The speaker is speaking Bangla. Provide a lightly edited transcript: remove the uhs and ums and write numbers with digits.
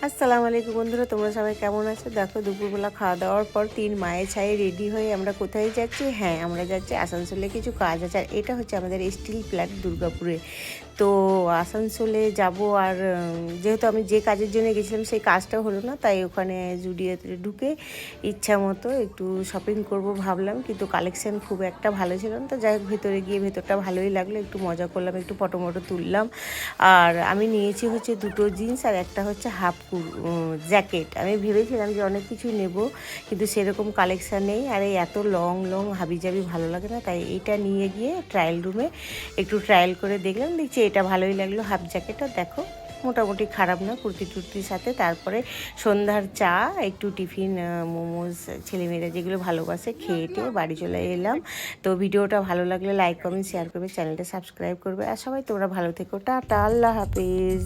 আসসালামু আলাইকুম বন্ধুরা, তোমরা সবাই কেমন আছো? দেখো দুপুরবেলা খাওয়া দাওয়ার পর 3 মায়ে ছায়ে রেডি হয়ে আমরা কোথায় যাচ্ছি? হ্যাঁ, আমরা যাচ্ছি আসানসোলে, কিছু কাজ আছে। আর এটা হচ্ছে আমাদের স্টিল প্ল্যান্ট দুর্গাপুরে। তো আসানসোলে যাব। আর যেহেতু আমি যে কাজের জন্য গেছিলাম সেই কাজটা হলো না, তাই ওখানে জুডিওতে ঢুকে ইচ্ছা মতো একটু শপিং করব ভাবলাম, কিন্তু কালেকশান খুব একটা ভালো ছিল না। তো যাই হোক, ভেতরে গিয়ে ভেতরটা ভালোই লাগলো, একটু মজা করলাম, একটু ফটো মটো তুললাম। আর আমি নিয়েছি হচ্ছে 2টো জিন্স আর একটা হচ্ছে হাফ জ্যাকেট। আমি ভেবেছিলাম যে অনেক কিছু নেব, কিন্তু সেরকম কালেকশান নেই। আর এই এত লং লং হাবিজাবি ভালো লাগে না, তাই এইটা নিয়ে গিয়ে ট্রায়াল রুমে একটু ট্রায়াল করে দেখলাম, দেখছি এটা ভালোই লাগলো। হাফ জ্যাকেটটা দেখো মোটামুটি খারাপ না কুর্তি টুর্তির সাথে। তারপরে সন্ধ্যার চা, একটু টিফিন, মোমোজ ছেলেমেয়েরা যেগুলো ভালোবাসে খেয়ে টেয়ে বাড়ি চলে এলাম। তো ভিডিওটা ভালো লাগলে লাইক কমেন্ট শেয়ার করবে, চ্যানেলটা সাবস্ক্রাইব করবে। আর সবাই তোমরা ভালো থেকো, টাটা, আল্লাহ হাফিজ।